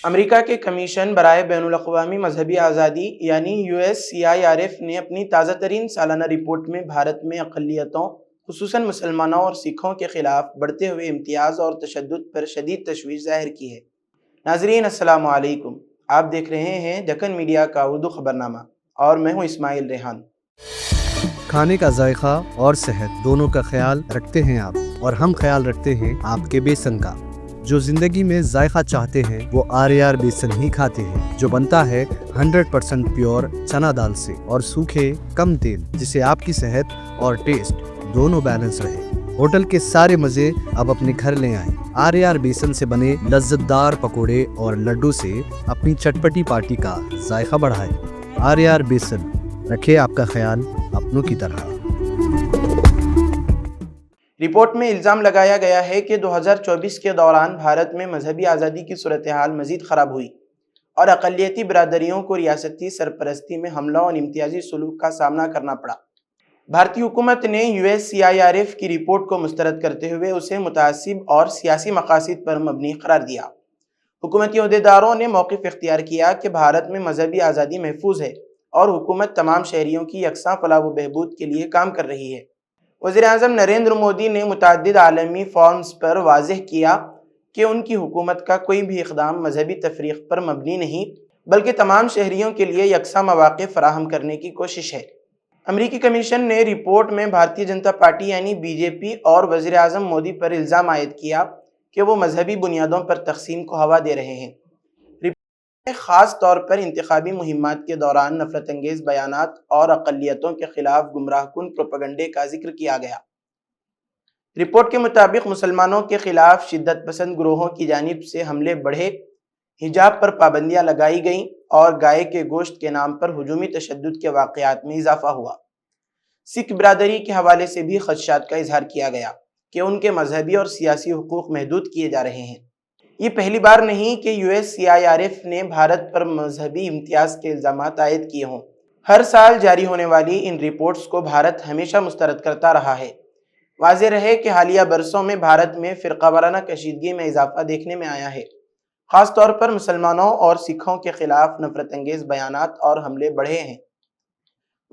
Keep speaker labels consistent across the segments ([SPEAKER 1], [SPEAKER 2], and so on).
[SPEAKER 1] امریکہ کے کمیشن برائے بین الاقوامی مذہبی آزادی یعنی USCIRF نے اپنی تازہ ترین سالانہ رپورٹ میں بھارت میں اقلیتوں خصوصاً مسلمانوں اور سکھوں کے خلاف بڑھتے ہوئے امتیاز اور تشدد پر شدید تشویش ظاہر کی ہے۔ ناظرین السلام علیکم، آپ دیکھ رہے ہیں دکن میڈیا کا اردو خبرنامہ اور میں ہوں اسماعیل ریحان۔
[SPEAKER 2] کھانے کا ذائقہ اور صحت دونوں کا خیال رکھتے ہیں آپ، اور ہم خیال رکھتے ہیں آپ کے بیسن کا۔ جو زندگی میں ذائقہ چاہتے ہیں وہ RAR بیسن ہی کھاتے ہیں، جو بنتا ہے 100% پیور چنا دال سے اور سوکھے کم تیل، جسے آپ کی صحت اور ٹیسٹ دونوں بیلنس رہے۔ ہوٹل کے سارے مزے اب اپنے گھر لے آئیں۔ RAR بیسن سے بنے لذت دار پکوڑے اور لڈو سے اپنی چٹپٹی پارٹی کا ذائقہ بڑھائیں۔ RAR بیسن، رکھے آپ کا خیال اپنوں کی طرح۔
[SPEAKER 1] رپورٹ میں الزام لگایا گیا ہے کہ 2024 کے دوران بھارت میں مذہبی آزادی کی صورتحال مزید خراب ہوئی اور اقلیتی برادریوں کو ریاستی سرپرستی میں حملوں اور امتیازی سلوک کا سامنا کرنا پڑا۔ بھارتی حکومت نے USCIRF کی رپورٹ کو مسترد کرتے ہوئے اسے متعصب اور سیاسی مقاصد پر مبنی قرار دیا۔ حکومتی عہدیداروں نے موقف اختیار کیا کہ بھارت میں مذہبی آزادی محفوظ ہے اور حکومت تمام شہریوں کی یکساں فلاح و بہبود کے لیے کام کر رہی ہے۔ وزیر اعظم نریندر مودی نے متعدد عالمی فورمز پر واضح کیا کہ ان کی حکومت کا کوئی بھی اقدام مذہبی تفریق پر مبنی نہیں بلکہ تمام شہریوں کے لیے یکساں مواقع فراہم کرنے کی کوشش ہے۔ امریکی کمیشن نے رپورٹ میں بھارتیہ جنتا پارٹی یعنی BJP اور وزیر اعظم مودی پر الزام عائد کیا کہ وہ مذہبی بنیادوں پر تقسیم کو ہوا دے رہے ہیں۔ خاص طور پر انتخابی مہمات کے دوران نفرت انگیز بیانات اور اقلیتوں کے خلاف گمراہ کن پروپیگنڈے کا ذکر کیا گیا۔ رپورٹ کے مطابق مسلمانوں کے خلاف شدت پسند گروہوں کی جانب سے حملے بڑھے، حجاب پر پابندیاں لگائی گئیں اور گائے کے گوشت کے نام پر ہجومی تشدد کے واقعات میں اضافہ ہوا۔ سکھ برادری کے حوالے سے بھی خدشات کا اظہار کیا گیا کہ ان کے مذہبی اور سیاسی حقوق محدود کیے جا رہے ہیں۔ یہ پہلی بار نہیں کہ USCIRF نے بھارت پر مذہبی امتیاز کے الزامات عائد کیے ہوں۔ ہر سال جاری ہونے والی ان رپورٹس کو بھارت ہمیشہ مسترد کرتا رہا ہے۔ واضح رہے کہ حالیہ برسوں میں بھارت میں فرقہ وارانہ کشیدگی میں اضافہ دیکھنے میں آیا ہے۔ خاص طور پر مسلمانوں اور سکھوں کے خلاف نفرت انگیز بیانات اور حملے بڑھے ہیں۔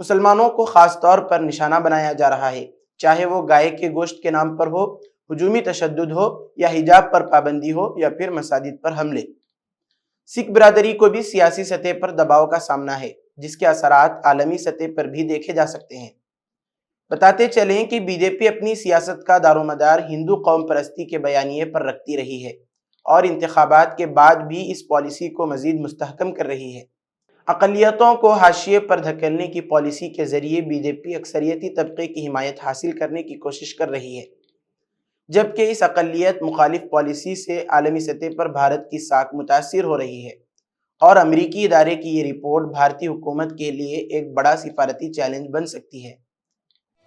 [SPEAKER 1] مسلمانوں کو خاص طور پر نشانہ بنایا جا رہا ہے، چاہے وہ گائے کے گوشت کے نام پر ہو، ہجومی تشدد ہو یا حجاب پر پابندی ہو یا پھر مساجد پر حملے۔ سکھ برادری کو بھی سیاسی سطح پر دباؤ کا سامنا ہے، جس کے اثرات عالمی سطح پر بھی دیکھے جا سکتے ہیں۔ بتاتے چلیں کہ BJP اپنی سیاست کا دار و مدار ہندو قوم پرستی کے بیانیے پر رکھتی رہی ہے اور انتخابات کے بعد بھی اس پالیسی کو مزید مستحکم کر رہی ہے۔ اقلیتوں کو حاشیے پر دھکیلنے کی پالیسی کے ذریعے BJP اکثریتی طبقے کی حمایت حاصل کرنے کی کوشش کر رہی ہے، جبکہ اس اقلیت مخالف پالیسی سے عالمی سطح پر بھارت کی ساکھ متاثر ہو رہی ہے اور امریکی ادارے کی یہ رپورٹ بھارتی حکومت کے لیے ایک بڑا سفارتی چیلنج بن سکتی ہے۔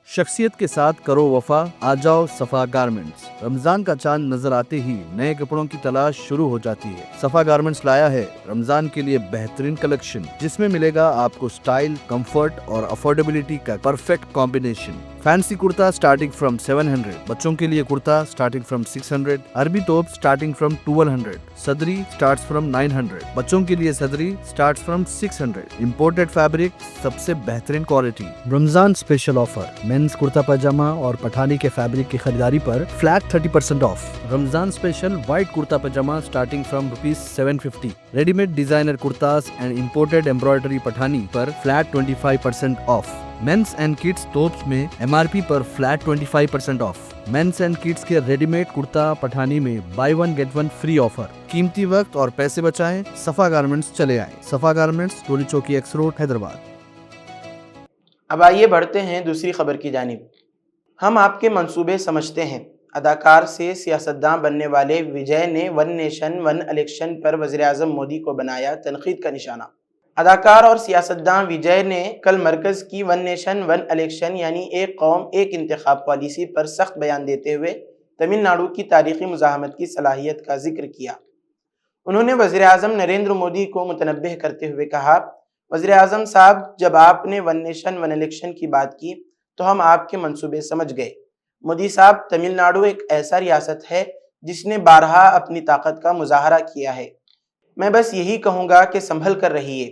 [SPEAKER 2] شخصیت کے ساتھ کرو وفا، آ جاؤ صفا گارمنٹس۔ رمضان کا چاند نظر آتے ہی نئے کپڑوں کی تلاش شروع ہو جاتی ہے۔ صفا گارمنٹس لایا ہے رمضان کے لیے بہترین کلیکشن، جس میں ملے گا آپ کو سٹائل، کمفرٹ اور افورڈیبلٹی کا پرفیکٹ کمبینیشن۔ فینسی کرتا سٹارٹنگ فرام 700، بچوں کے لیے کرتا سٹارٹنگ فرام 600، عربی توپ سٹارٹنگ فرام 1200، صدری سٹارٹس فرام 900، بچوں کے لیے صدری سٹارٹس فرام 600۔ امپورٹڈ فیبرک، سب سے بہترین quality. Ramzan special offer, men's kurta pyjama اور پٹھانی کے فیبرک کی خریداری پر flat 30% off. Ramzan special white kurta pyjama starting from ₹750۔ Ready made designer kurtas and imported embroidery Pathani پر flat 25% off. Men's and kids tops میں MRP پر flat 25% off. Men's and kids کے ریڈی میڈ کرتا پٹھانی میں buy one get one free offer. قیمتی وقت اور پیسے بچائیں، صفا گارمنٹس چلے آئیں۔ صفا garments, Toli Chowki x road, Hyderabad.
[SPEAKER 1] اب آئیے بڑھتے ہیں دوسری خبر کی جانب۔ ہم آپ کے منصوبے سمجھتے ہیں۔ اداکار سے سیاستداں بننے والے وجے نے ون نیشن ون الیکشن پر وزیر اعظم مودی کو بنایا تنقید کا نشانہ۔ اداکار اور سیاستداں وجے نے کل مرکز کی ون نیشن ون الیکشن یعنی ایک قوم ایک انتخاب پالیسی پر سخت بیان دیتے ہوئے تمل ناڈو کی تاریخی مزاحمت کی صلاحیت کا ذکر کیا۔ انہوں نے وزیر اعظم نریندر مودی کو متنبہ کرتے ہوئے کہا، وزیر اعظم صاحب، جب آپ نے ون نیشن ون الیکشن کی بات کی تو ہم آپ کے منصوبے سمجھ گئے۔ مودی صاحب، تمل ناڈو ایک ایسا ریاست ہے جس نے بارہا اپنی طاقت کا مظاہرہ کیا ہے۔ میں بس یہی کہوں گا کہ سنبھل کر رہیے۔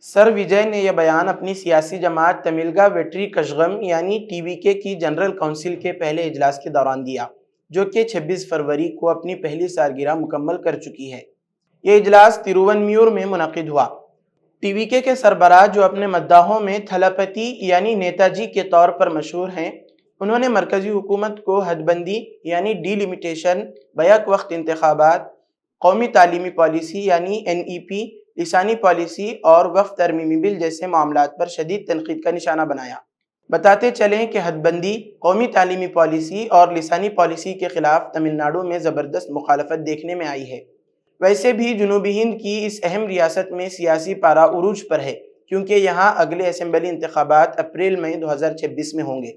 [SPEAKER 1] سر وجے نے یہ بیان اپنی سیاسی جماعت تملگا ویٹری کژگم یعنی ٹی وی کے کی جنرل کونسل کے پہلے اجلاس کے دوران دیا، جو کہ 26 فروری کو اپنی پہلی سالگرہ مکمل کر چکی ہے۔ یہ اجلاس تروونمیور میں منعقد ہوا۔ ٹی وی کے سربراہ، جو اپنے مداحوں میں تھلپتی یعنی نیتا جی کے طور پر مشہور ہیں، انہوں نے مرکزی حکومت کو حد بندی یعنی ڈی لمیٹیشن، بیک وقت انتخابات، قومی تعلیمی پالیسی یعنی NEP، لسانی پالیسی اور وقف ترمیمی بل جیسے معاملات پر شدید تنقید کا نشانہ بنایا۔ بتاتے چلیں کہ حد بندی، قومی تعلیمی پالیسی اور لسانی پالیسی کے خلاف تمل ناڈو میں زبردست مخالفت دیکھنے میں آئی ہے۔ ویسے بھی جنوبی ہند کی اس اہم ریاست میں سیاسی پارا عروج پر ہے، کیونکہ یہاں اگلے اسمبلی انتخابات اپریل مئی 2026 میں ہوں گے۔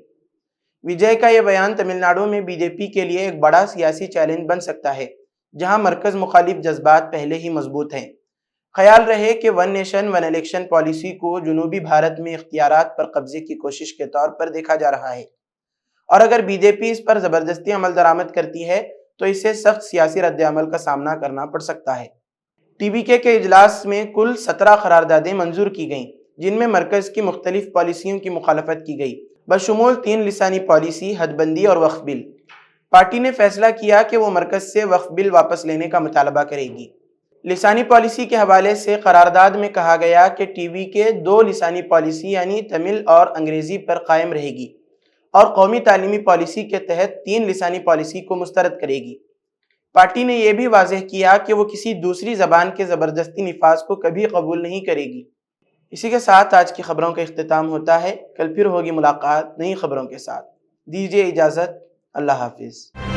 [SPEAKER 1] وجے کا یہ بیان تمل ناڈو میں BJP کے لیے ایک بڑا سیاسی چیلنج بن سکتا ہے، جہاں مرکز مخالف جذبات پہلے ہی مضبوط ہیں۔ خیال رہے کہ one nation one election policy کو جنوبی بھارت میں اختیارات پر قبضے کی کوشش کے طور پر دیکھا جا رہا ہے، اور اگر BJP اس پر زبردستی عمل درآمد کرتی ہے تو اسے سخت سیاسی رد عمل کا سامنا کرنا پڑ سکتا ہے۔ ٹی وی کے اجلاس میں کل 17 قراردادیں منظور کی گئیں، جن میں مرکز کی مختلف پالیسیوں کی مخالفت کی گئی، بشمول 3 لسانی پالیسی، حد بندی اور وقف بل۔ پارٹی نے فیصلہ کیا کہ وہ مرکز سے وقف بل واپس لینے کا مطالبہ کرے گی۔ لسانی پالیسی کے حوالے سے قرارداد میں کہا گیا کہ ٹی وی کے 2 لسانی پالیسی یعنی تمل اور انگریزی پر قائم رہے گی، اور قومی تعلیمی پالیسی کے تحت 3 لسانی پالیسی کو مسترد کرے گی۔ پارٹی نے یہ بھی واضح کیا کہ وہ کسی دوسری زبان کے زبردستی نفاذ کو کبھی قبول نہیں کرے گی۔ اسی کے ساتھ آج کی خبروں کا اختتام ہوتا ہے۔ کل پھر ہوگی ملاقات نئی خبروں کے ساتھ۔ دیجیے اجازت۔ اللہ حافظ۔